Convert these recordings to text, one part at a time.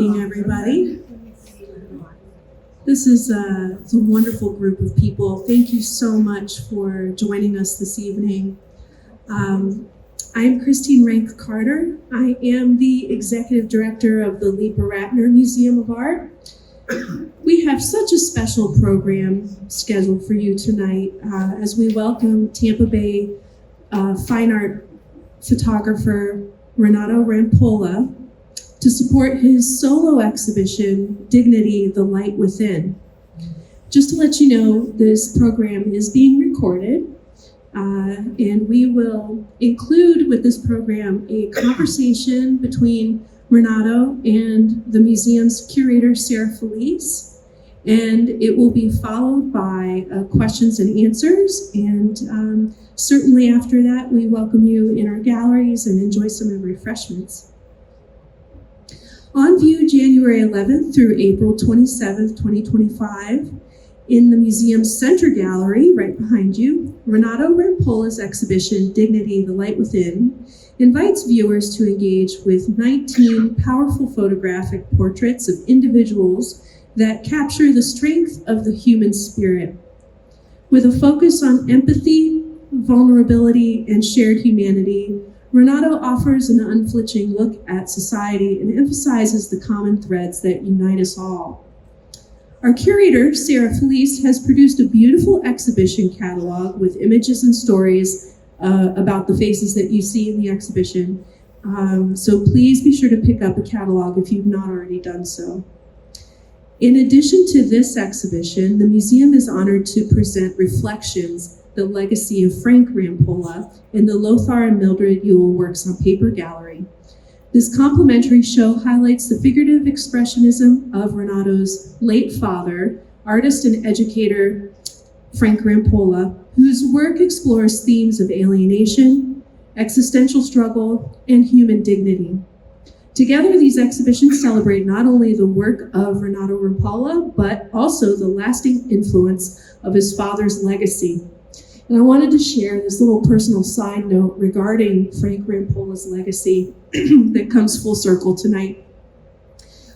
evening, everybody. This is it's a wonderful group of people. Thank you so much for joining us this evening. I'm Christine Rank Carter. I am the Executive Director of the Lieber Ratner Museum of Art. We have such a special program scheduled for you tonight as we welcome Tampa Bay fine art photographer Renato Rampolla to support his solo exhibition, Dignity, the Light Within. Just to let you know, this program is being recorded, and we will include with this program a conversation between Renato and the museum's curator, Sarah Felice, and it will be followed by questions and answers, and certainly after that, we welcome you in our galleries and enjoy some of the refreshments. On view January 11th through April 27th, 2025, in the museum's center gallery, right behind you, Renato Rampolla's exhibition, Dignity, the Light Within, invites viewers to engage with 19 powerful photographic portraits of individuals that capture the strength of the human spirit. With a focus on empathy, vulnerability, and shared humanity, Renato offers an unflinching look at society and emphasizes the common threads that unite us all. Our curator, Sarah Felice, has produced a beautiful exhibition catalog with images and stories about the faces that you see in the exhibition. So please be sure to pick up a catalog if you've not already done so. In addition to this exhibition, the museum is honored to present Reflections, the Legacy of Frank Rampolla, in the Lothar and Mildred Ewell Works on Paper Gallery. This complimentary show highlights the figurative expressionism of Renato's late father, artist and educator Frank Rampolla, whose work explores themes of alienation, existential struggle, and human dignity. Together, these exhibitions celebrate not only the work of Renato Rampolla, but also the lasting influence of his father's legacy. And I wanted to share this little personal side note regarding Frank Rampolla's legacy that comes full circle tonight.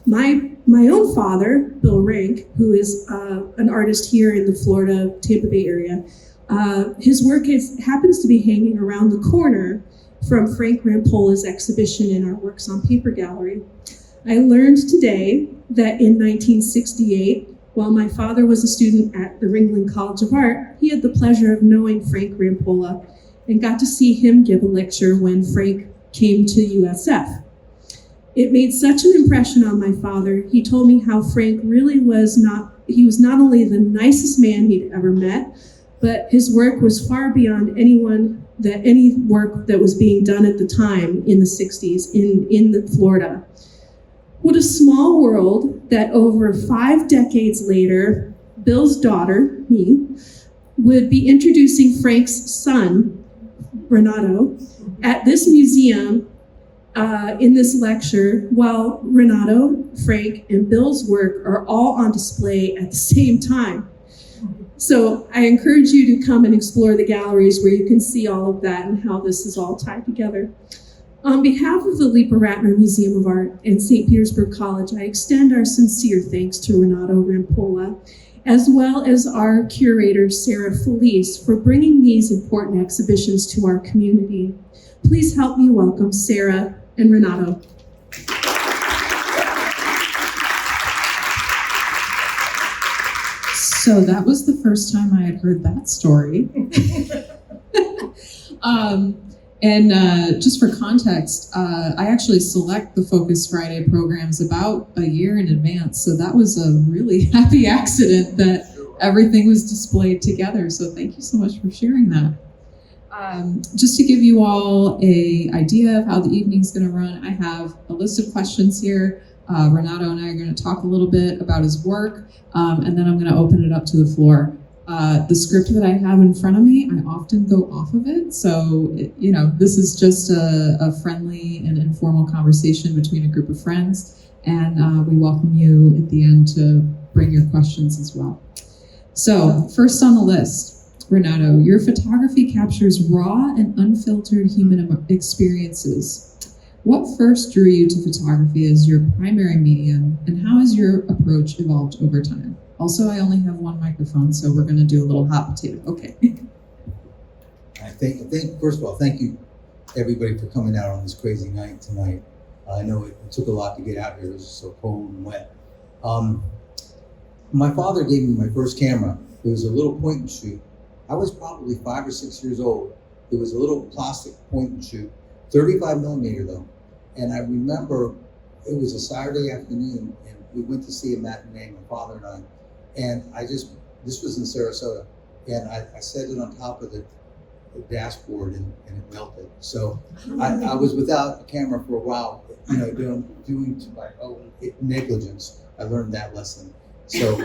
My own father, Bill Rank, who is an artist here in the Florida, Tampa Bay area, his work happens to be hanging around the corner from Frank Rampolla's exhibition in our Works on Paper gallery. I learned today that in 1968, while my father was a student at the Ringling College of Art, he had the pleasure of knowing Frank Rampolla and got to see him give a lecture when Frank came to USF. It made such an impression on my father. He told me how Frank really was not only the nicest man he'd ever met, but his work was far beyond any work that was being done at the time in the 60s in Florida. What a small world that over 5 decades later, Bill's daughter, me, would be introducing Frank's son, Renato, at this museum in this lecture, while Renato, Frank, and Bill's work are all on display at the same time. So I encourage you to come and explore the galleries where you can see all of that and how this is all tied together. On behalf of the Lieber Ratner Museum of Art and St. Petersburg College, I extend our sincere thanks to Renato Rampolla, as well as our curator, Sarah Felice, for bringing these important exhibitions to our community. Please help me welcome Sarah and Renato. So that was the first time I had heard that story. And just for context, I actually select the Focus Friday programs about a year in advance. So that was a really happy accident that everything was displayed together. So thank you so much for sharing that. Just to give you all an idea of how the evening's going to run, I have a list of questions here. Renato and I are going to talk a little bit about his work, and then I'm going to open it up to the floor. The script that I have in front of me, I often go off of it. So, this is just a friendly and informal conversation between a group of friends. And we welcome you at the end to bring your questions as well. So, first on the list, Renato, your photography captures raw and unfiltered human experiences. What first drew you to photography as your primary medium, and how has your approach evolved over time? Also, I only have one microphone, so we're going to do a little hot potato. Okay. I think, first of all, thank you everybody for coming out on this crazy night tonight. I know it took a lot to get out here. It was so cold and wet. My father gave me my first camera. It was a little point and shoot. I was probably 5 or 6 years old. It was a little plastic point and shoot, 35 millimeter though. And I remember it was a Saturday afternoon and we went to see a matinee, my father and I. And this was in Sarasota. And I set it on top of the dashboard and it melted. So I was without a camera for a while, you know, doing to my own negligence. I learned that lesson. So,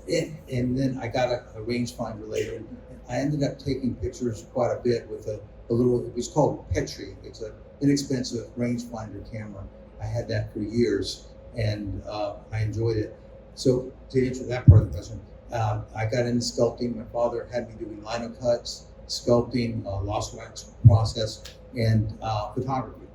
and then I got a rangefinder later. And I ended up taking pictures quite a bit with a little, it was called Petri. It's an inexpensive rangefinder camera. I had that for years and I enjoyed it. So to answer that part of the question, I got into sculpting. My father had me doing lino cuts, sculpting, lost wax process, and photography.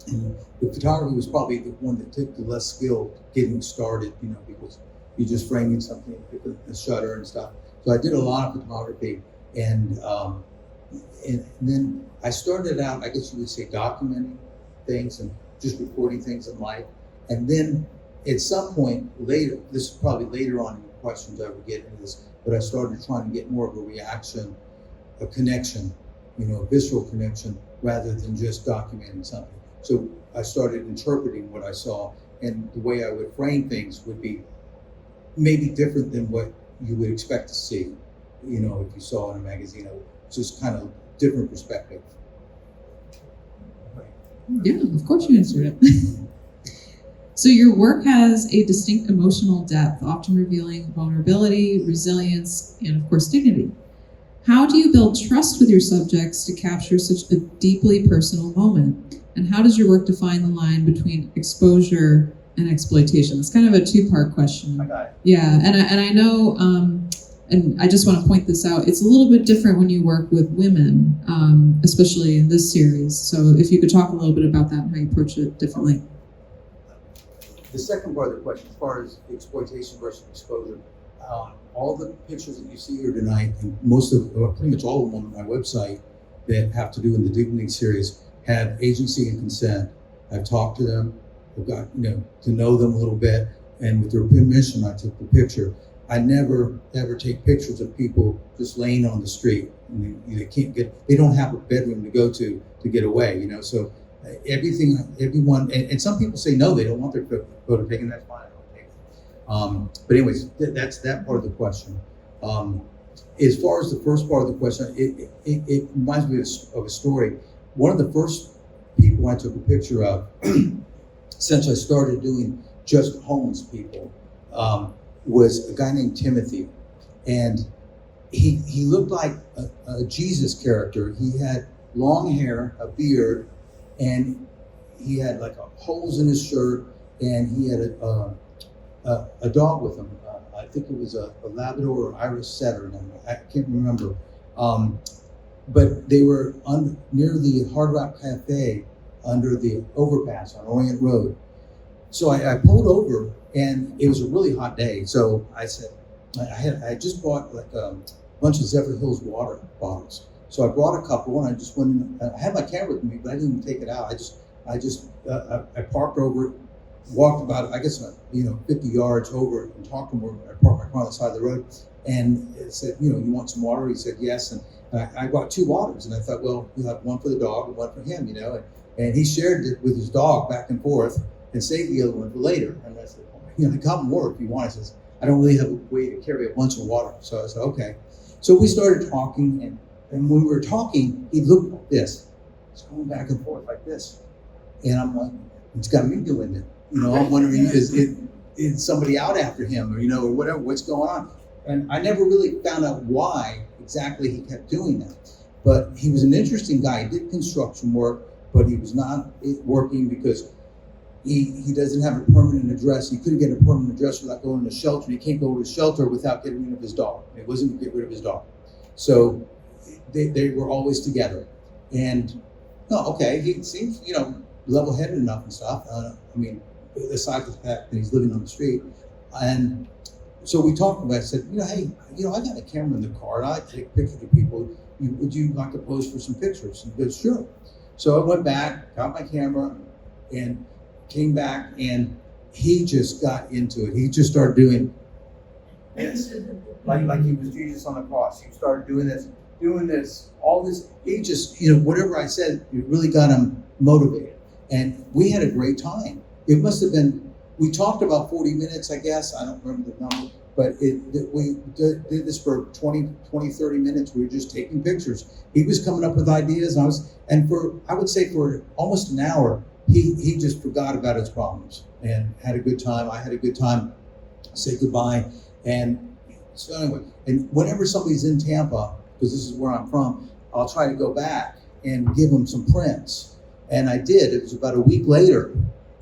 And the photography was probably the one that took the less skill getting started, you know, because you're just framing something with the shutter and stuff. So I did a lot of photography, and then I started out, I guess you would say, documenting things and just recording things in life. And then at some point later, this is probably later on in the questions I would get into this, but I started trying to get more of a reaction, a connection, you know, a visceral connection, rather than just documenting something. So I started interpreting what I saw, and the way I would frame things would be maybe different than what you would expect to see, you know, if you saw in a magazine. Just kind of different perspective. Yeah, of course you answered it. So your work has a distinct emotional depth, often revealing vulnerability, resilience, and of course dignity. How do you build trust with your subjects to capture such a deeply personal moment? And how does your work define the line between exposure and exploitation? It's kind of a two-part question. I got it. Yeah, and I know, and I just want to point this out, it's a little bit different when you work with women, especially in this series. So if you could talk a little bit about that and how you approach it differently. The second part of the question, as far as exploitation versus exposure, all the pictures that you see here tonight, and pretty much all of them on my website that have to do in the Dignity series, have agency and consent. I've talked to them, I've got, you know, to know them a little bit, and with their permission, I took the picture. I never ever take pictures of people just laying on the street. And they don't have a bedroom to go to get away, you know. So everyone, and some people say no, they don't want their photo taken. That's fine, I don't take it. But anyways, that's that part of the question. As far as the first part of the question, it reminds me of a story. One of the first people I took a picture of, since I started doing just homeless people, was a guy named Timothy, and he looked like a Jesus character. He had long hair, a beard, and he had like holes in his shirt, and he had a dog with him. I think it was a Labrador or Irish setter. I can't remember. But they were near the Hard Rock Cafe under the overpass on Orient Road. So I pulled over, and it was a really hot day. So I said, I just bought like a bunch of Zephyr Hills water bottles. So I brought a couple, and I just went in. I had my camera with me, but I didn't even take it out. I parked over, walked about, I guess, 50 yards over, and talked to him. I parked my car on the side of the road, and it said, you want some water? He said yes, and I bought 2 waters, and I thought, well, you'll have one for the dog and one for him, and he shared it with his dog back and forth, and saved the other one for later. And I said, I got more if you want. I says, I don't really have a way to carry a bunch of water. So I said, okay. So we started talking, and when we were talking, he looked like this. He's going back and forth like this. And I'm like, it's got me doing it. I'm wondering, is somebody out after him, or whatever, what's going on? And I never really found out why exactly he kept doing that. But he was an interesting guy. He did construction work, but he was not working because he doesn't have a permanent address. He couldn't get a permanent address without going to shelter. He can't go to a shelter without getting rid of his dog. He wasn't going to get rid of his dog. So they were always together. And, okay, he seems, level-headed enough and stuff. I mean, aside from the fact that he's living on the street. And so we talked about it. I said, hey, I got a camera in the car. I take pictures of people. Would you like to pose for some pictures? And he goes, sure. So I went back, got my camera, and came back, and he just got into it. He just started doing this, like he was Jesus on the cross. He started doing this, all this. He just, whatever I said, it really got him motivated. And we had a great time. It must have been, we talked about 40 minutes, I guess. I don't remember the number, but we did this for 20, 30 minutes. We were just taking pictures. He was coming up with ideas, and I would say for almost an hour, he just forgot about his problems and had a good time. I had a good time, said goodbye. And so anyway, and whenever somebody's in Tampa, because this is where I'm from, I'll try to go back and give them some prints. And I did. It was about a week later.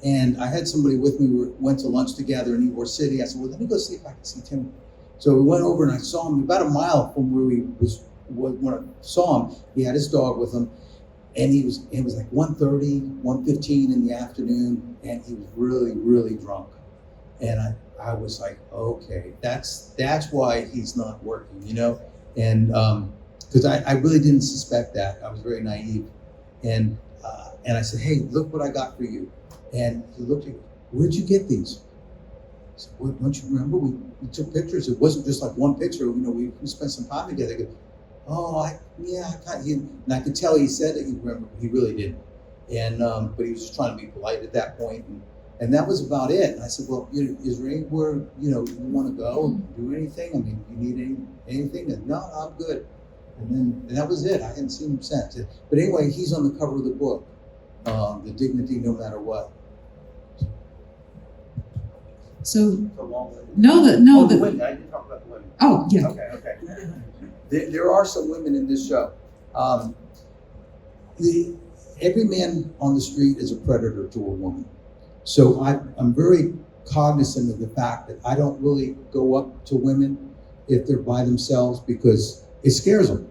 And I had somebody with me. We went to lunch together in Ybor City. I said, well, let me go see if I can see Tim. So we went over and I saw him about a mile from where when I saw him. He had his dog with him. And it was like 1:30, 1:15 in the afternoon. And he was really, really drunk. And I was like, okay, that's why he's not working, And because I really didn't suspect that. I was very naive. And I said, hey, look what I got for you. And he looked at me, where'd you get these? I said, well, don't you remember? We took pictures. It wasn't just like one picture. We spent some time together. He goes, oh, I got you. And I could tell he said that he remembered, but he really didn't. And but he was just trying to be polite at that point. And that was about it. And I said, well, is there anywhere, you want to go and do anything? I mean, you need anything? And no, I'm good. And that was it. I hadn't seen him since. But anyway, he's on the cover of the book, The Dignity No Matter What. So, The women. I didn't talk about the women. Oh, yeah. Okay. There are some women in this show. Every man on the street is a predator to a woman. So I'm very cognizant of the fact that I don't really go up to women if they're by themselves because it scares them.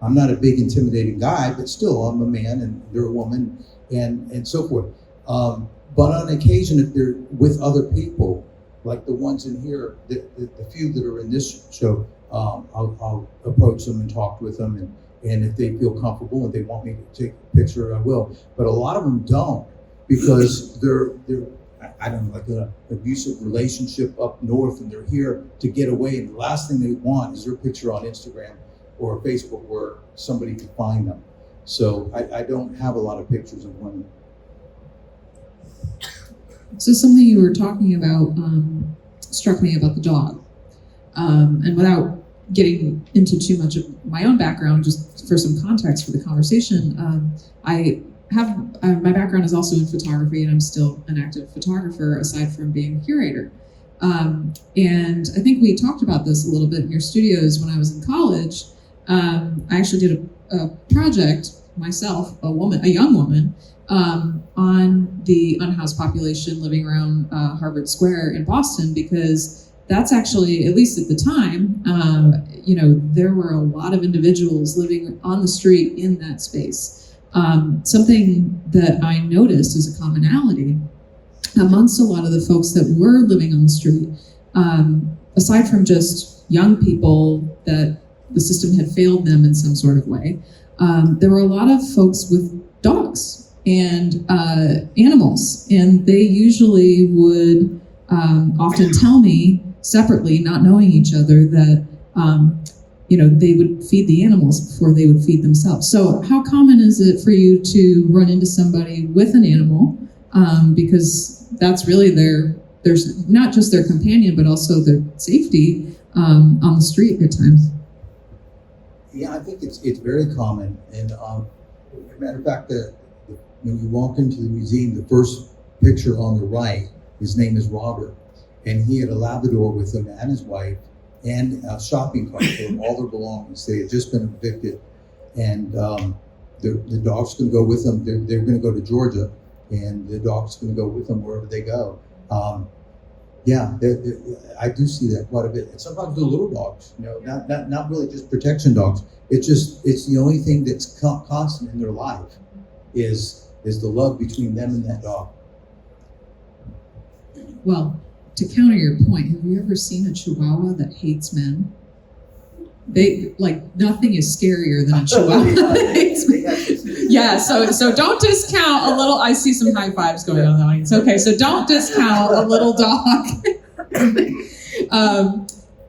I'm not a big intimidating guy, but still I'm a man and they're a woman and so forth. But on occasion, if they're with other people, like the ones in here, the few that are in this show, I'll approach them and talk with them. And if they feel comfortable and they want me to take a picture, I will. But a lot of them don't because they're I don't know, like an abusive relationship up north and they're here to get away. And the last thing they want is their picture on Instagram or Facebook where somebody can find them. So I don't have a lot of pictures of women. So something you were talking about struck me about the dog. And without getting into too much of my own background, just for some context for the conversation, my background is also in photography and I'm still an active photographer aside from being a curator. And I think we talked about this a little bit in your studios when I was in college. I actually did a project myself, a young woman, on the unhoused population living around Harvard Square in Boston, because that's actually, at least at the time, there were a lot of individuals living on the street in that space. Something that I noticed as a commonality amongst a lot of the folks that were living on the street, aside from just young people that the system had failed them in some sort of way, there were a lot of folks with dogs and animals, and they usually would often tell me separately, not knowing each other, that they would feed the animals before they would feed themselves. So how common is it for you to run into somebody with an animal? Because that's really there's not just their companion, but also their safety on the street at times. Yeah, I think it's very common. And as a matter of fact, when you walk into the museum, the first picture on the right, his name is Robert. And he had a Labrador with him and his wife and a shopping cart for all their belongings. They had just been evicted. And the dog's going to go with them. They're going to go to Georgia, and the dog's going to go with them wherever they go. I do see that quite a bit. And sometimes the little dogs, not really just protection dogs. It's the only thing that's constant in their life is is the love between them and that dog. Well, to counter your point, have you ever seen a Chihuahua that hates men? They nothing is scarier than a Chihuahua that hates men. Yeah, so don't discount a little. I see some high fives going on in the audience. Okay, so don't discount a little dog.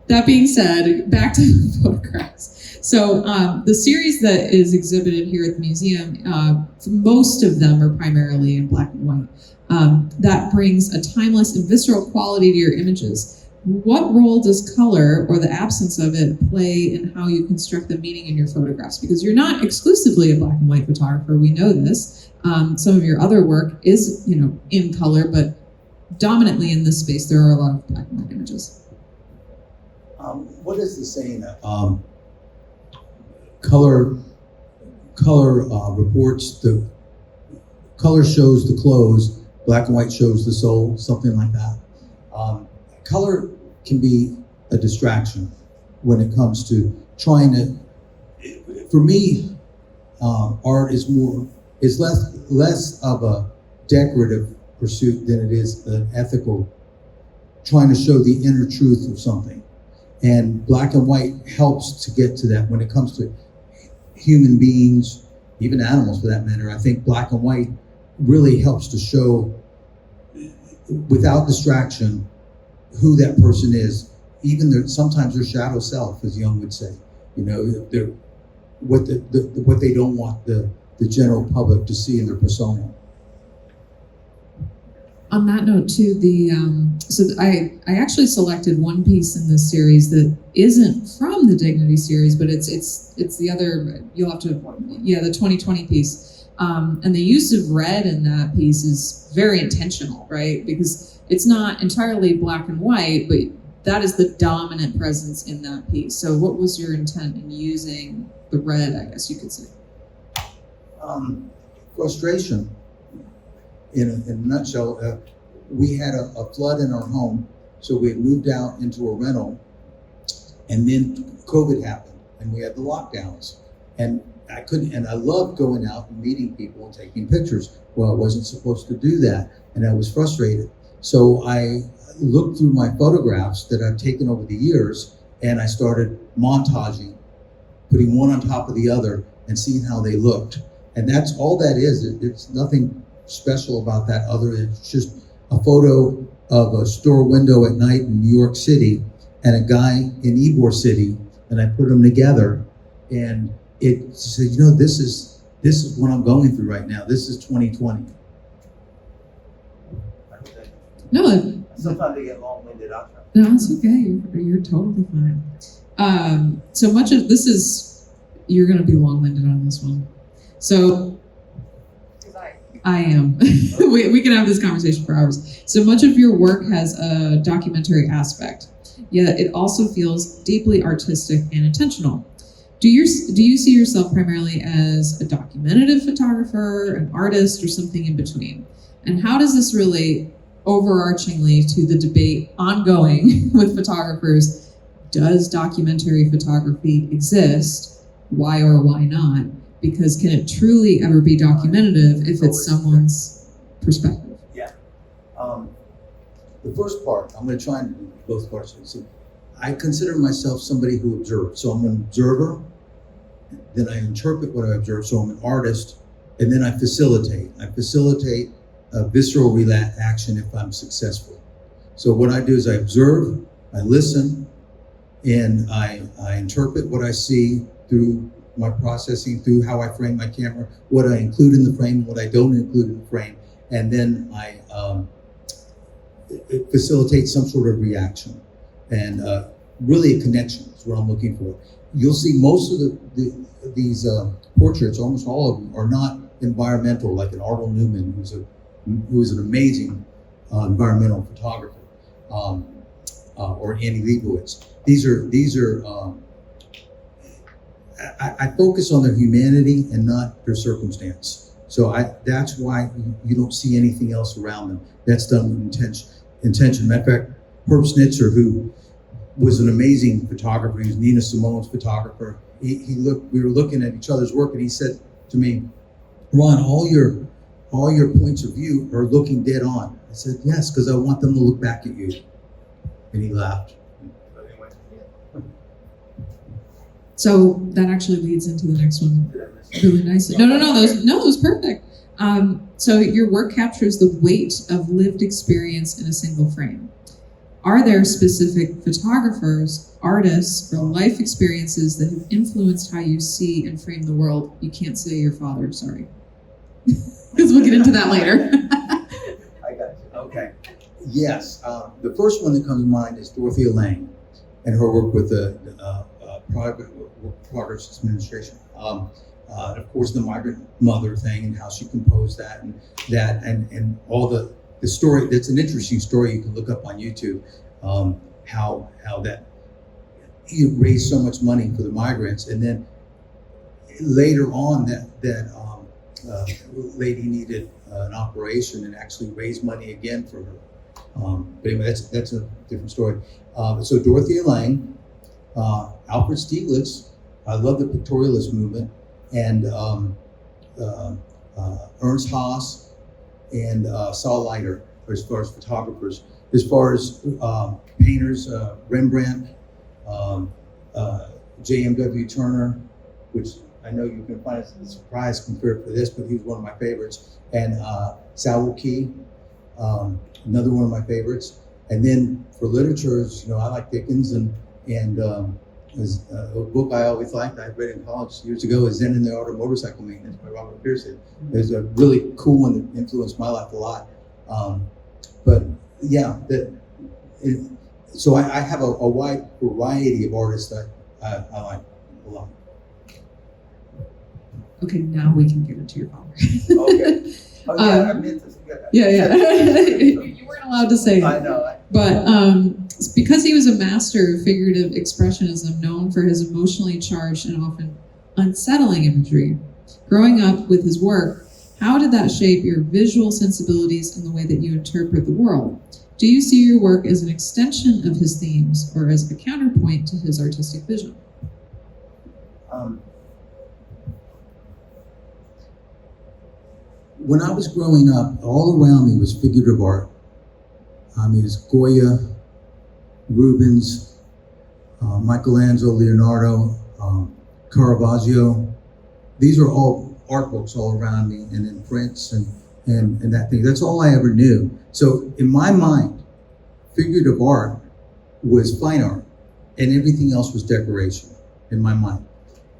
That being said, back to the photographs. So the series that is exhibited here at the museum, most of them are primarily in black and white. That brings a timeless and visceral quality to your images. What role does color, or the absence of it, play in how you construct the meaning in your photographs? Because you're not exclusively a black and white photographer, we know this. Some of your other work is, in color, but dominantly in this space, there are a lot of black and white images. What is the saying? Color reports the color shows the clothes, black and white shows the soul, something like that. Color can be a distraction when it comes to trying to. For me, art is less of a decorative pursuit than it is an ethical, trying to show the inner truth of something. And black and white helps to get to that when it comes to human beings, even animals for that matter. I think black and white really helps to show, without distraction, who that person is, even sometimes their shadow self, as Jung would say. They're what they don't want the general public to see in their persona. On that note, too, I actually selected one piece in this series that isn't from the Dignity series, but it's the other. You'll have to, the 2020 piece, and the use of red in that piece is very intentional, right? Because it's not entirely black and white, but that is the dominant presence in that piece. So, what was your intent in using the red? I guess you could say. Frustration. In a nutshell, we had a flood in our home, so we had moved out into a rental, and then COVID happened, and we had the lockdowns, and I loved going out and meeting people and taking pictures. Well, I wasn't supposed to do that, and I was frustrated. So I looked through my photographs that I've taken over the years, and I started montaging, putting one on top of the other, and seeing how they looked. And that's all that is. It's nothing special about that it's just a photo of a store window at night in New York City and a guy in Ybor City, and I put them together, and it said, this is what I'm going through right now. This is 2020. No, sometimes they get long-winded. No, it's okay. You're totally fine. So much of this is, you're going to be long-winded on this one. So I am. we can have this conversation for hours. So much of your work has a documentary aspect, yet it also feels deeply artistic and intentional. Do you see yourself primarily as a documentative photographer, an artist, or something in between? And how does this relate overarchingly to the debate ongoing with photographers? Does documentary photography exist? Why or why not? Because can it truly ever be documentative if it's someone's perspective? Yeah. The first part, I'm going to try and do both parts. So I consider myself somebody who observes. So I'm an observer, then I interpret what I observe. So I'm an artist, and then I facilitate. I facilitate a visceral reaction if I'm successful. So what I do is I observe, I listen, and I interpret what I see through my processing, through how I frame my camera, what I include in the frame, what I don't include in the frame, and then I it facilitates some sort of reaction, and really a connection is what I'm looking for. You'll see most of these portraits, almost all of them, are not environmental, like an Arnold Newman, who is an amazing environmental photographer, or Annie Leibovitz. These are I focus on their humanity and not their circumstance. So that's why you don't see anything else around them. That's done with intention. Matter of fact, Herb Schnitzer, who was an amazing photographer, he was Nina Simone's photographer. We were looking at each other's work, and he said to me, "Ron, all all your points of view are looking dead on. I said, yes, because I want them to look back at you. And he laughed. So that actually leads into the next one really nicely. No, that was perfect. So your work captures the weight of lived experience in a single frame. Are there specific photographers, artists, or life experiences that have influenced how you see and frame the world? You can't say your father, sorry. Because we'll get into that later. I got you. Okay. Yes. The first one that comes to mind is Dorothea Lange and her work with the Progress Administration. Of course, the migrant mother thing and how she composed that and all the story. That's an interesting story you can look up on YouTube. How that he raised so much money for the migrants, and then later on that lady needed an operation and actually raised money again for her. But anyway, that's a different story. So Dorothea Lange, Alfred Stieglitz. I love the pictorialist movement, and Ernst Haas and Saul Leiter, as far as photographers. As far as painters, Rembrandt, J.M.W. Turner, which I know you can find a surprise compared to this, but he's one of my favorites, and Saul Key, another one of my favorites. And then for literatures, I like Dickens, and a book I always liked, I read in college years ago, is Zen in the Art of Motorcycle Maintenance by Robert Pearson. It's a really cool one that influenced my life a lot. But yeah, so I have a wide variety of artists that I like a lot. Okay, now we can get into your father. Okay. Oh, yeah, I meant to say that. Yeah. You weren't allowed to say it. I know. But because he was a master of figurative expressionism, known for his emotionally charged and often unsettling imagery, growing up with his work, how did that shape your visual sensibilities and the way that you interpret the world? Do you see your work as an extension of his themes or as a counterpoint to his artistic vision? When I was growing up, all around me was figurative art. It was Goya, Rubens, Michelangelo, Leonardo, Caravaggio. These are all art books all around me, and then prints and that thing. That's all I ever knew. So in my mind, figurative art was fine art, and everything else was decoration in my mind.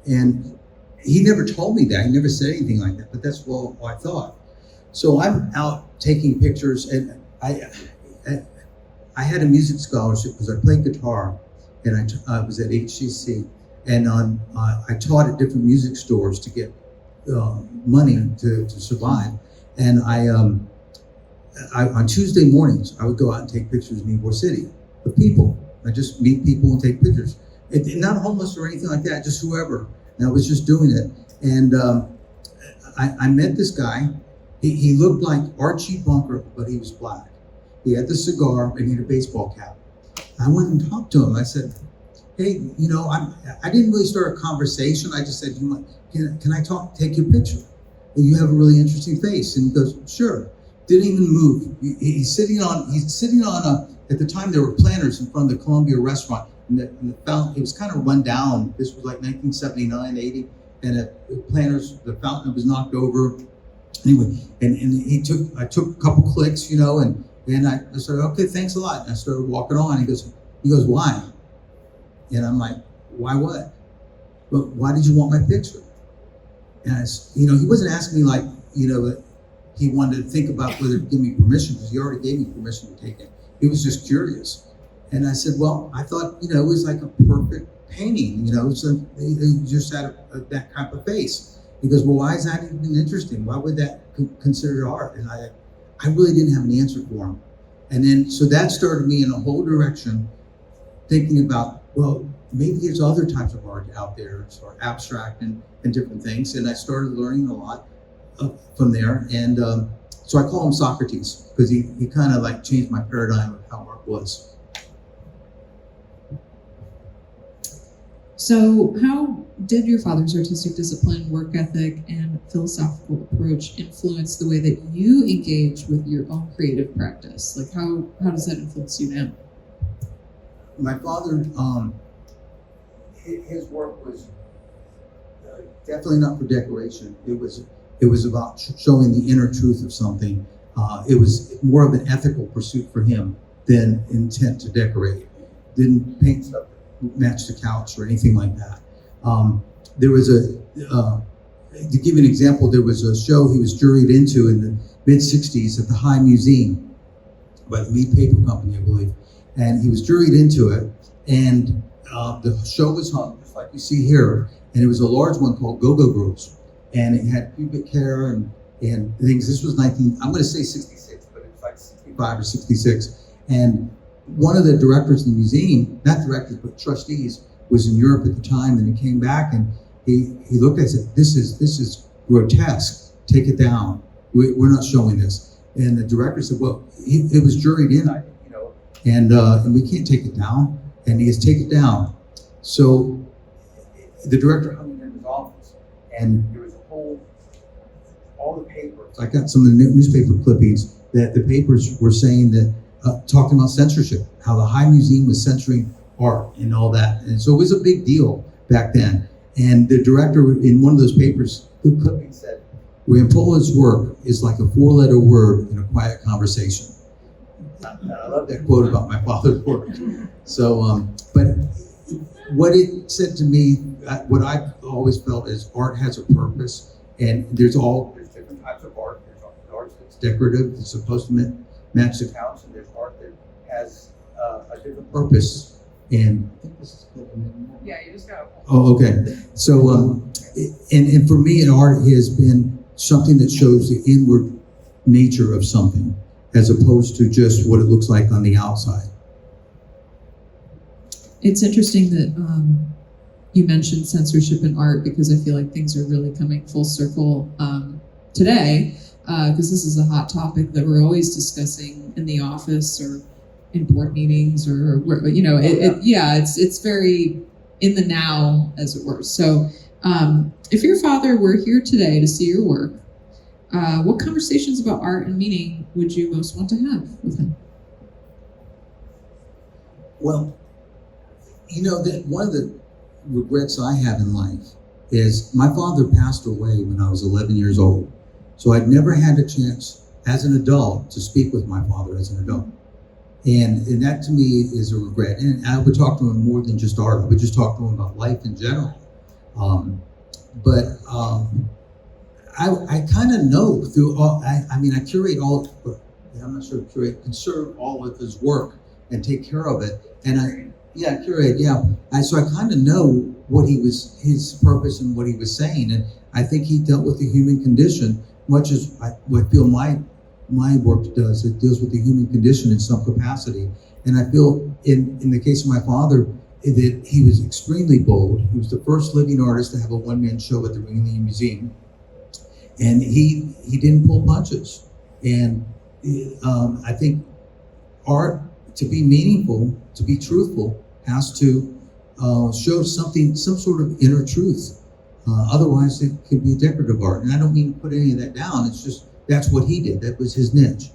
And he never told me that. He never said anything like that, but that's what I thought. So I'm out taking pictures, and I had a music scholarship because I played guitar, and I was at HCC, and I taught at different music stores to get money to survive. And I on Tuesday mornings, I would go out and take pictures in Ybor City of people. I just meet people and take pictures. Not homeless or anything like that, just whoever. And I was just doing it. And I met this guy. He looked like Archie Bunker, but he was black. He had the cigar and he had a baseball cap. I went and talked to him. I said, hey, I didn't really start a conversation. I just said, can I take your picture? And you have a really interesting face. And he goes, sure. Didn't even move. He's sitting on at the time there were planters in front of the Columbia restaurant. And the fountain, it was kind of run down. This was like 1979, 80. And the fountain was knocked over. Anyway, and I took a couple clicks, and I said, okay, thanks a lot. And I started walking on. He goes, why? And I'm like, why what? But why did you want my picture? And he wasn't asking me like, he wanted to think about whether to give me permission, because he already gave me permission to take it. He was just curious. And I said, well, I thought, it was like a perfect painting, so he just had that type of face. He goes, well, why is that even interesting? Why would that consider art? And I really didn't have an answer for him. And then, so that started me in a whole direction, thinking about, well, maybe there's other types of art out there, sort of abstract and different things. And I started learning a lot from there. And so I call him Socrates, because he kind of like changed my paradigm of how art was. So how did your father's artistic discipline, work ethic, and philosophical approach influence the way that you engage with your own creative practice? Like how does that influence you now? My father, his work was definitely not for decoration. It was about showing the inner truth of something. It was more of an ethical pursuit for him than intent to decorate. Didn't paint stuff that matched the couch or anything like that. There was to give you an example, there was a show he was juried into in the mid-'60s at the High Museum by the Lee Paper Company, I believe. And he was juried into it, and the show was hung, just like you see here, and it was a large one called Go-Go Girls. And it had pubic hair and things. This was I'm going to say 66, but it's like 65 or 66. And one of the directors in the museum, not directors, but trustees, was in Europe at the time, and he came back and he looked at it and said, this is grotesque, take it down. We're not showing this. And the director said, well, it was juried in, and we can't take it down. And he has take it down. So the director hung it in his office, and there was all the papers. I got some of the newspaper clippings that the papers were saying that, talking about censorship, how the High Museum was censoring art and all that. And so it was a big deal back then. And the director in one of those papers, the clipping said, Rampolla's work is like a 4-letter word in a quiet conversation. And I love that quote about my father's work. So, but what it said to me, what I've always felt is art has a purpose, and there's different types of art. There's art that's decorative, it's supposed to match the couch, and there's art that has a different purpose. And I think this is good. Yeah, you just got. Oh, okay. So, and for me, art has been something that shows the inward nature of something, as opposed to just what it looks like on the outside. It's interesting that you mentioned censorship in art, because I feel like things are really coming full circle today, because this is a hot topic that we're always discussing in the office or in board meetings, or it's very in the now, as it were. So if your father were here today to see your work, what conversations about art and meaning would you most want to have with him? Well, that one of the regrets I have in life is my father passed away when I was 11 years old. So I'd never had a chance as an adult to speak with my father as an adult. And that to me is a regret. And I would talk to him more than just art. I would just talk to him about life in general. I kind of know through all, I curate all, I'm not sure curate, conserve all of his work and take care of it. And curate, yeah. So I kind of know what his purpose and what he was saying. And I think he dealt with the human condition, much as I feel my work does. It deals with the human condition in some capacity. And I feel in the case of my father, that he was extremely bold. He was the first living artist to have a one-man show at the Ringling Museum. And he didn't pull punches. And I think art, to be meaningful, to be truthful, has to show some sort of inner truth. Otherwise, it could be decorative art. And I don't mean to put any of that down. It's just, that's what he did. That was his niche.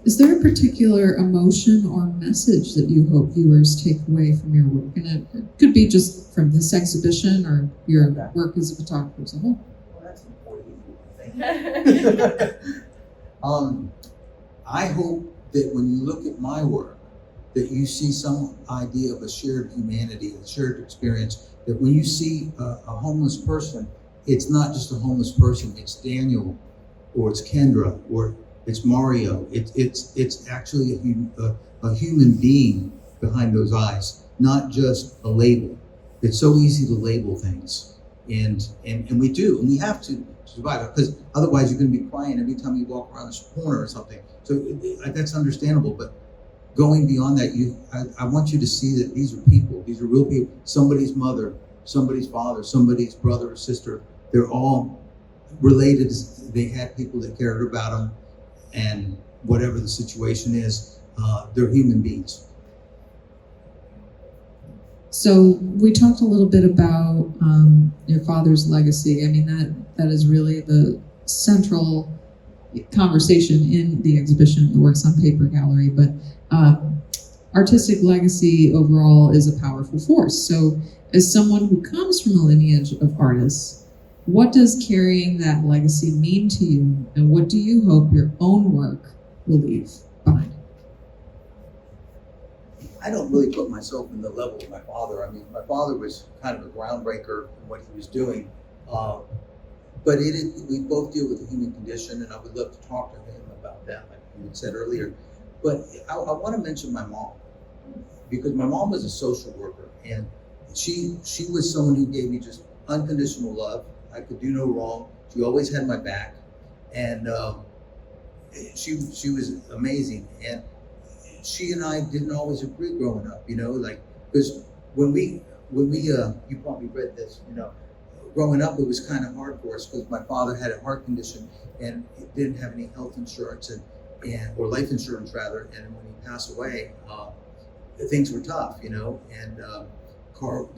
Is there a particular emotion or message that you hope viewers take away from your work? And it could be just from this exhibition or your work as a photographer as a whole. Well, that's important. I hope that when you look at my work, that you see some idea of a shared humanity, a shared experience, that when you see a homeless person, it's not just a homeless person, it's Daniel, or it's Kendra, or it's Mario. It's actually a human being behind those eyes, not just a label. It's so easy to label things, and we do, and we have to survive, because otherwise you're going to be crying every time you walk around this corner or something. So that's understandable, but going beyond that, I want you to see that these are people, these are real people. Somebody's mother, somebody's father, somebody's brother or sister. They're all related. They had people that cared about them, and whatever the situation is, they're human beings. So we talked a little bit about your father's legacy. I mean, that is really the central conversation in the exhibition, the Works on Paper gallery. But artistic legacy overall is a powerful force. So as someone who comes from a lineage of artists, what does carrying that legacy mean to you, and what do you hope your own work will leave behind? I don't really put myself in the level of my father. I mean, my father was kind of a groundbreaker in what he was doing. But we both deal with the human condition, and I would love to talk to him about that, like you had said earlier. But I want to mention my mom, because my mom was a social worker, and she was someone who gave me just unconditional love. I could do no wrong. She always had my back, and she was amazing. And she and I didn't always agree growing up, like, because when we you probably read this, growing up, it was kind of hard for us because my father had a heart condition and didn't have any health insurance or life insurance rather. And when he passed away, things were tough, and there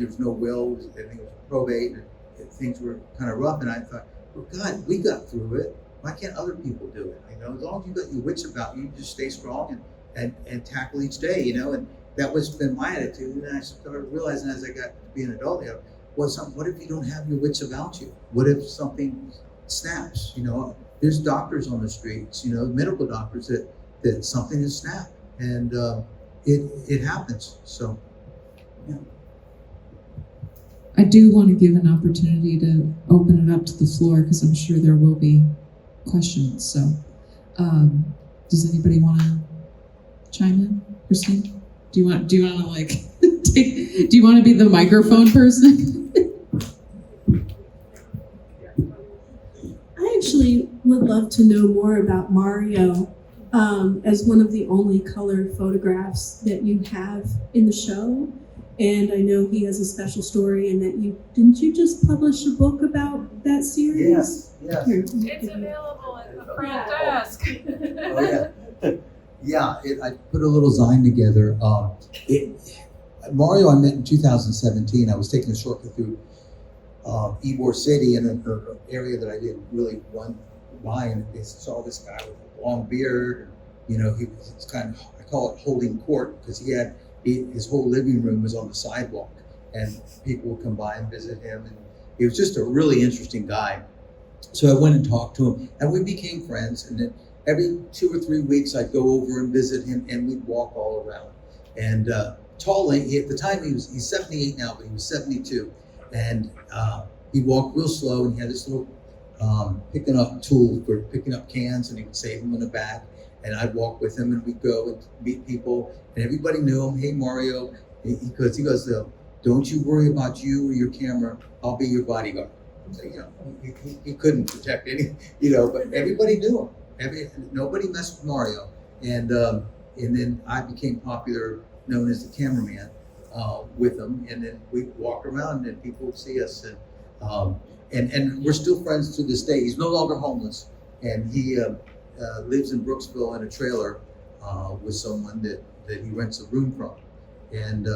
was no will, everything was probate, and things were kind of rough. And I thought, well, God, we got through it. Why can't other people do it? As long as you got your wits about you, just stay strong and tackle each day, and that was been my attitude. And I started realizing as I got to be an adult, what if you don't have your wits about you? What if something snaps? There's doctors on the streets, medical doctors that something has snapped, and it happens. So, yeah. I do want to give an opportunity to open it up to the floor because I'm sure there will be questions. So, does anybody want to chime in? Christine, do you want to like? Do you want to be the microphone person? I actually would love to know more about Mario as one of the only color photographs that you have in the show. And I know he has a special story, and that didn't you just publish a book about that series? Yes. Here, It's available at the front desk. Oh, yeah. I put a little zine together. Mario I met in 2017. I was taking a shortcut through Ybor City in an area that I didn't really run by, and I saw this guy with a long beard. He was kind of, I call it holding court, because his whole living room was on the sidewalk, and people would come by and visit him, and he was just a really interesting guy. So I went and talked to him, and we became friends. And then every 2 or 3 weeks, I'd go over and visit him, and we'd walk all around. And tall, at the time he's 78 now, but he was 72, and he walked real slow, and he had this little picking up tool for picking up cans, and he would save them in a bag. And I'd walk with him, and we'd go and meet people, and everybody knew him. Hey, Mario, he goes, don't you worry about you or your camera. I'll be your bodyguard. So, he couldn't protect any, but everybody knew him. Nobody messed with Mario, and then I became popular, known as the cameraman, with him. And then we walk around, and people would see us, and we're still friends to this day. He's no longer homeless, and he lives in Brooksville in a trailer with someone that he rents a room from, and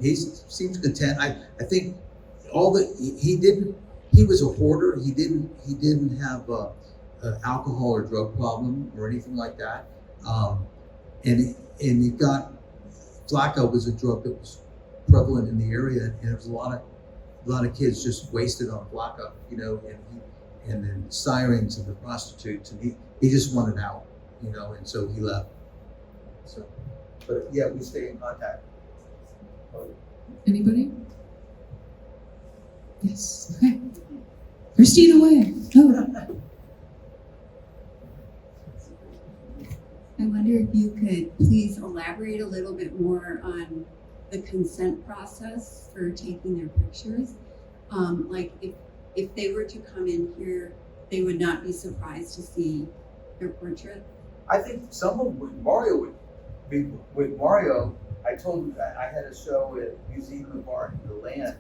he seems content. I think he was a hoarder. He didn't have an alcohol or drug problem or anything like that, and he got Flacco was a drug that was prevalent in the area, and there was a lot of kids just wasted on Flacco, and then sirens of the prostitutes, and he just wanted out, and so he left. So, but yeah, we stay in contact. Anybody? Yes. Okay. Christine, away. Oh. I wonder if you could please elaborate a little bit more on the consent process for taking their pictures. Like if they were to come in here, they would not be surprised to see their portrait. I think someone with Mario would be with Mario. I told him that I had a show at Museum of Art in the Land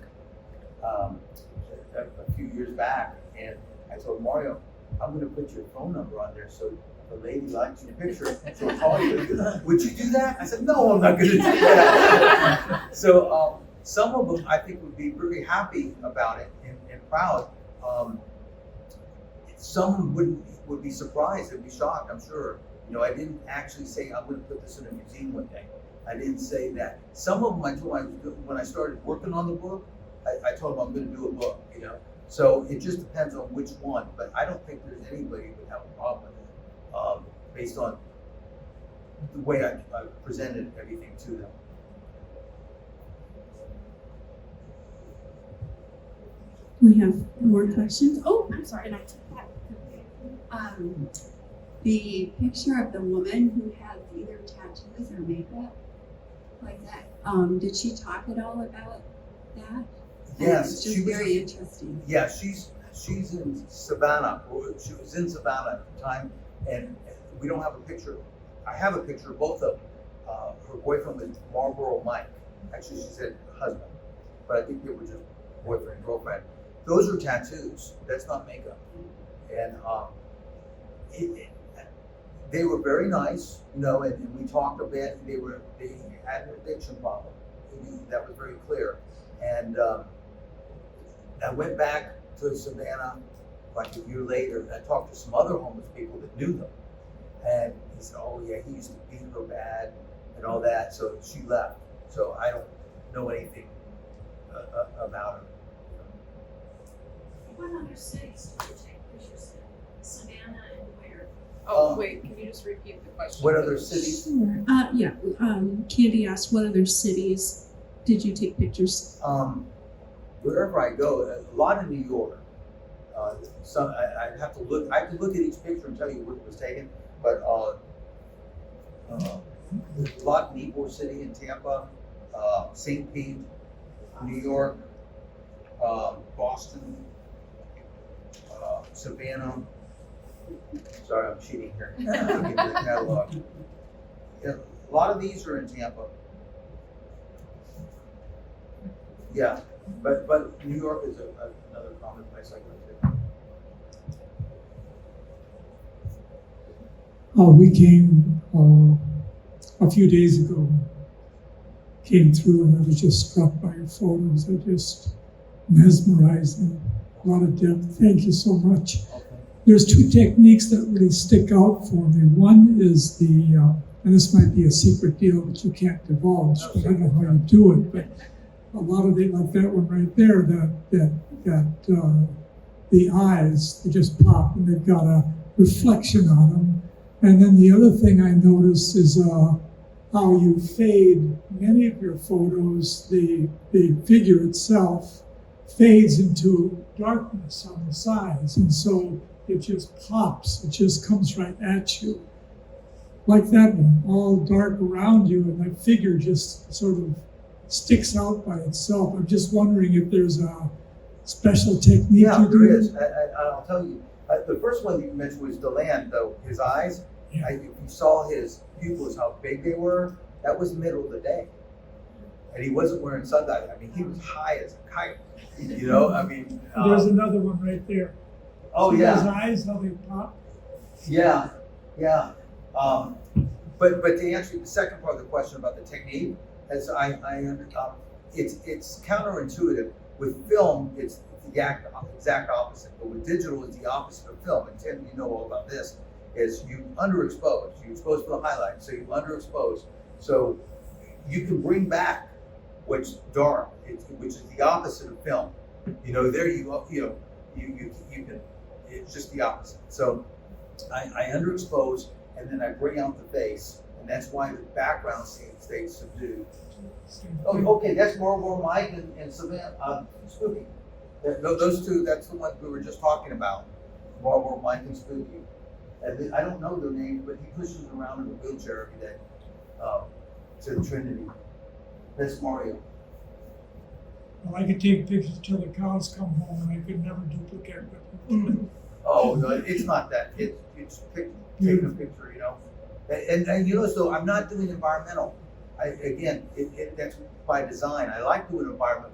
a few years back, and I told Mario, I'm going to put your phone number on there, so if a lady likes your picture, she'll call you. Would you do that? I said, no, I'm not going to do that. So some of them I think would be really happy about it and proud. Some would be surprised and be shocked, I'm sure. You know, I didn't actually say I'm going to put this in a museum one day. I didn't say that. Some of them I told when I started working on the book, I told them I'm going to do a book, you know. So it just depends on which one, but I don't think there's anybody who would have a problem with it, based on the way I presented everything to them. We have more questions. Oh, I'm sorry, and I took that. The picture of the woman who has either tattoos or makeup like that, did she talk at all about that? Yes, it's just very interesting. Yeah, she's in Savannah, or she was in Savannah at the time, and we don't have a picture. I have a picture of both of them. Her boyfriend was Marlboro Mike. Actually, she said husband, but I think they were just boyfriend and girlfriend. Those are tattoos. That's not makeup. And they were very nice, you know, and we talked a bit. They had an addiction problem. That was very clear. And I went back to Savannah like a year later, and I talked to some other homeless people that knew them. And he said, "Oh yeah, he used to beat her bad and all that." So she left. So I don't know anything about her. What other cities do you take pictures in? Savannah and where? Oh, wait, can you just repeat the question? What other cities? Sure. Yeah. Candy asked, what other cities did you take pictures? Wherever I go, a lot in New York. Some I'd have to look. I could look at each picture and tell you where it was taken. But a lot in Ybor City in Tampa, St. Pete, New York, Boston, Savannah. Sorry, I'm cheating here. Looking at the catalog. Yeah, a lot of these are in Tampa. Yeah, but New York is another common place I go to. We came a few days ago, came through, and I was just struck by your photos. They're just mesmerizing, a lot of depth. Thank you so much. Okay. There's two techniques that really stick out for me. One is the, and this might be a secret deal that you can't divulge, but I don't know how you do it, but a lot of it, like that one right there, the eyes, they just pop and they've got a reflection on them. And then the other thing I noticed is how you fade many of your photos, the figure itself fades into darkness on the sides. And so it just pops, it just comes right at you. Like that one, all dark around you, and that figure just sort of sticks out by itself. I'm just wondering if there's a special technique Yeah, you do. there is. I'll tell you. The first one you mentioned was Deland, though. His eyes, Yeah. if you saw his pupils, how big they were, that was middle of the day. And he wasn't wearing sunglasses. I mean, he was high as a kite. You know, I mean. There's another one right there. Oh, See yeah. those eyes, how they pop? Yeah, yeah. But to answer the second part of the question about the technique, as it's counterintuitive. With film, it's the exact opposite. But with digital, it's the opposite of film. And Tim, you know all about this. Is you underexpose. You expose for the highlight, so you underexpose. So you can bring back what's dark, which is the opposite of film. You know, there you can. It's just the opposite. So I underexpose, and then I bring out the face, and that's why the background stays subdued. Oh, okay, that's Marlboro Mike and Savannah, Spooky. Those two, that's the one we were just talking about, Marlboro Mike and Spooky. And I don't know their names, but he pushes around in a wheelchair every day to the Trinity. That's Mario. Well, I could take pictures till the cows come home, and I could never duplicate it. Oh, no, it's not that. It's taking a picture, you know. And you know, so I'm not doing environmental. That's by design. I like doing environment,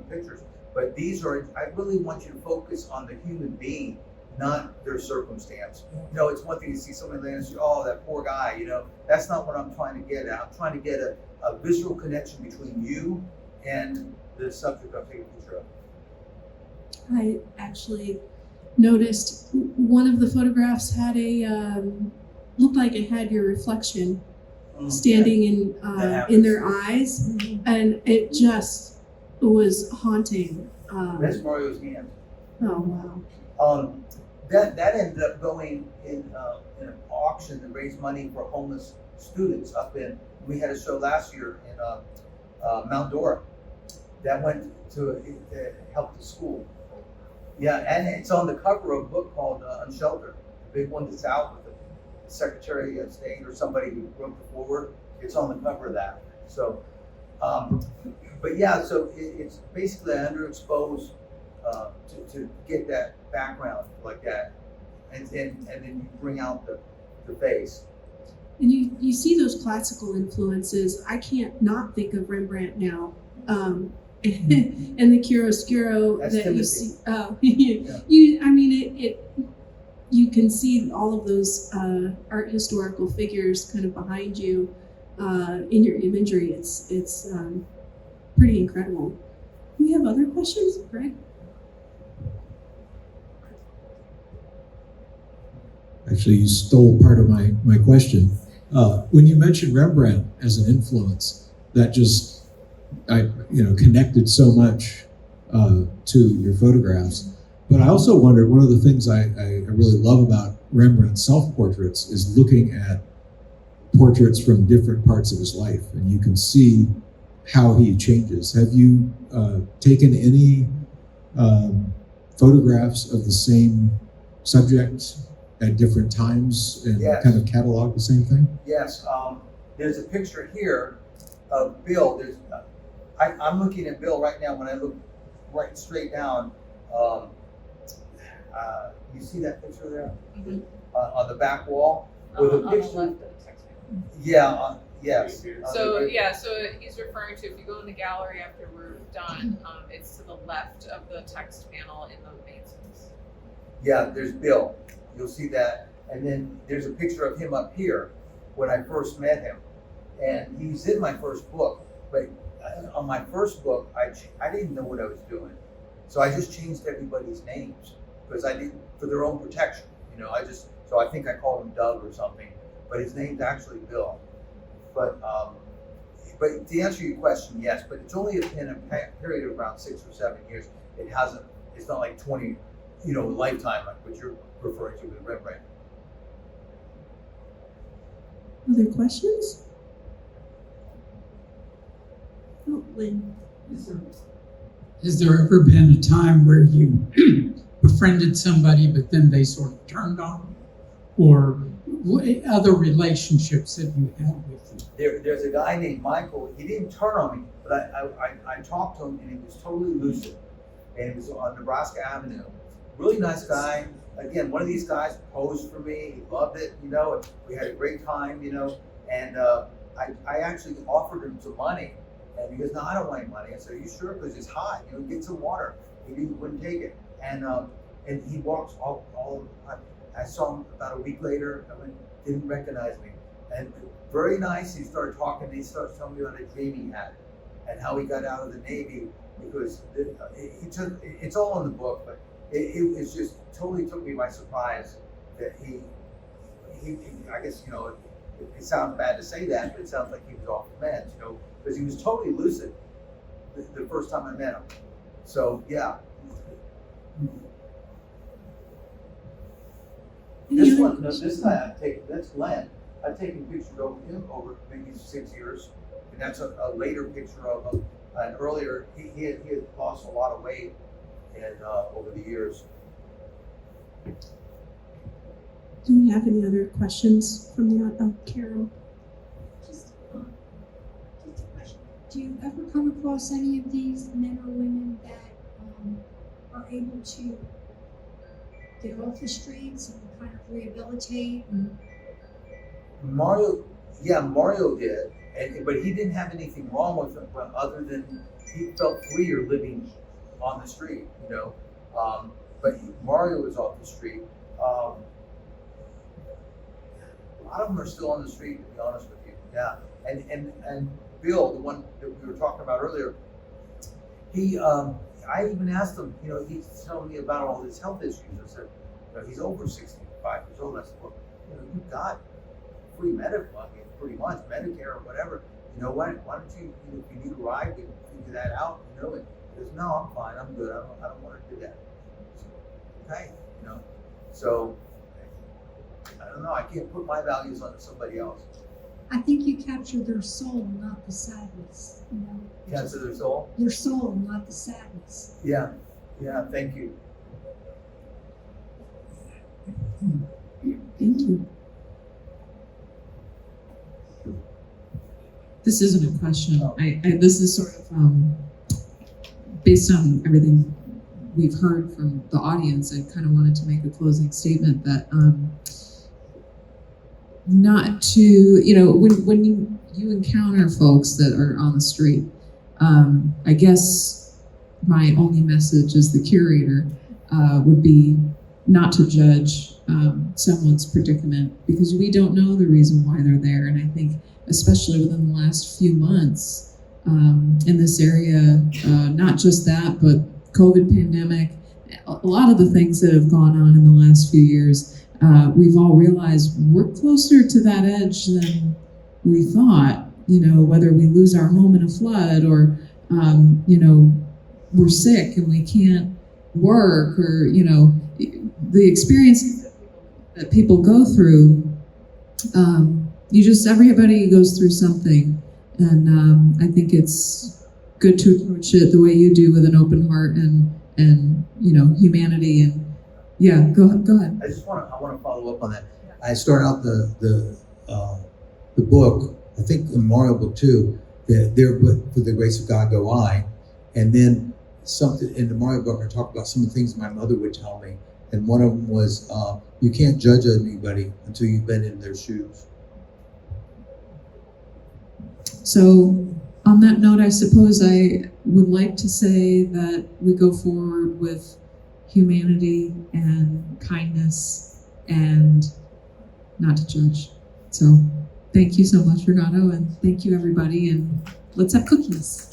pictures. But these are, I really want you to focus on the human being, not their circumstance. You know, it's one thing to see somebody there and say, oh, that poor guy, you know. That's not what I'm trying to get at. I'm trying to get a visual connection between you and the subject I'm taking a picture of. I actually noticed one of the photographs had looked like it had your reflection standing in their eyes, and it just was haunting. That's Mario's hand. Oh wow! That ended up going in an auction to raise money for homeless students up in. We had a show last year in Mount Dora that went to help the school. Yeah, and it's on the cover of a book called Unsheltered, the big one that's out with the Secretary of State or somebody who wrote the foreword. It's on the cover of that. So, but yeah, so it's basically underexposed to get that background like that, and then you bring out the face. And you see those classical influences. I can't not think of Rembrandt now. And the chiaroscuro That's that Timothy. you see. Oh, Yeah. I mean, you can see all of those art historical figures kind of behind you in your imagery. It's pretty incredible. Do we have other questions, Greg? Actually, you stole part of my question. When you mentioned Rembrandt as an influence, that just connected so much to your photographs. But I also wondered, one of the things I really love about Rembrandt's self-portraits is looking at portraits from different parts of his life, and you can see how he changes. Have you taken any photographs of the same subject at different times and Yes. kind of catalog the same thing? Yes, there's a picture here of Bill. I'm looking at Bill right now. When I look right straight down, you see that picture there on the back wall? With a on picture. the left of the text panel. Yeah. Yes. So yeah, so he's referring to, if you go in the gallery after we're done, it's to the left of the text panel in the main space. Yeah, there's Bill. You'll see that. And then there's a picture of him up here when I first met him. And he's in my first book. But on my first book, I didn't know what I was doing. So I just changed everybody's names because I didn't, for their own protection. So I think I called him Doug or something. But his name's actually Bill. But to answer your question, yes. But it's only in a period of around 6 or 7 years. It's not like 20, lifetime like what you're referring to with Rembrandt. Other questions? Oh, Lynn. Has there ever been a time where you befriended somebody, but then they sort of turned on you? Or other relationships that you had with them? There's a guy named Michael. He didn't turn on me, but I talked to him, and he was totally lucid. And it was on Nebraska Avenue. Really nice guy. Again, one of these guys posed for me. He loved it, and we had a great time, And I actually offered him some money, and he goes, "No, I don't want any money." I said, "Are you sure? Because it's hot. Get some water." He wouldn't take it, and he walks all. I saw him about a week later. Didn't recognize me, and very nice. He started talking. And he started telling me about a dream he had, and how he got out of the Navy because it's all in the book, but it just totally took me by surprise that he I guess it sounds bad to say that, but it sounds like he was off the meds, because he was totally lucid the first time I met him. So yeah. This guy that's Glenn. I've taken pictures of him over maybe 6 years, and that's a later picture of him. And earlier, he had lost a lot of weight, and over the years. Do we have any other questions from the audience? Oh, Carol. Just a question. Do you ever come across any of these men or women that are able to get off the streets and kind of rehabilitate? Mario did, but he didn't have anything wrong with him, other than he felt freer living on the street, But Mario was off the street. A lot of them are still on the street, to be honest with you. Yeah, and Bill, the one that we were talking about earlier, I even asked him, he's telling me about all his health issues. I said, he's over 65 years old. I said, well, you've got free medical, pretty much Medicare or whatever. You know what? Why don't you, if you need a ride, we can figure that out. And he goes, no, I'm fine. I'm good. I don't want to do that. Okay, So I don't know. I can't put my values onto somebody else. I think you captured their soul, not the sadness. Capture their soul. Their soul, not the sadness. Yeah. Thank you. Thank you. This isn't a question. This is sort of based on everything we've heard from the audience. I kind of wanted to make a closing statement that not to, when you encounter folks that are on the street, I guess my only message as the curator would be not to judge someone's predicament, because we don't know the reason why they're there. And I think especially within the last few months in this area, not just that, but COVID pandemic, a lot of the things that have gone on in the last few years, we've all realized we're closer to that edge than we thought, whether we lose our home in a flood or, we're sick and we can't work, or, the experience that people go through, everybody goes through something. And I think it's good to approach it the way you do, with an open heart and humanity. And yeah, go ahead. I want to follow up on that. I start out the book, I think the Memorial book too, that there for the grace of God go I, and then something in the Memorial book I talk about some of the things my mother would tell me, and one of them was you can't judge anybody until you've been in their shoes. So on that note, I suppose I would like to say that we go forward with humanity and kindness and not to judge. So thank you so much, Renato, and thank you everybody, and let's have cookies.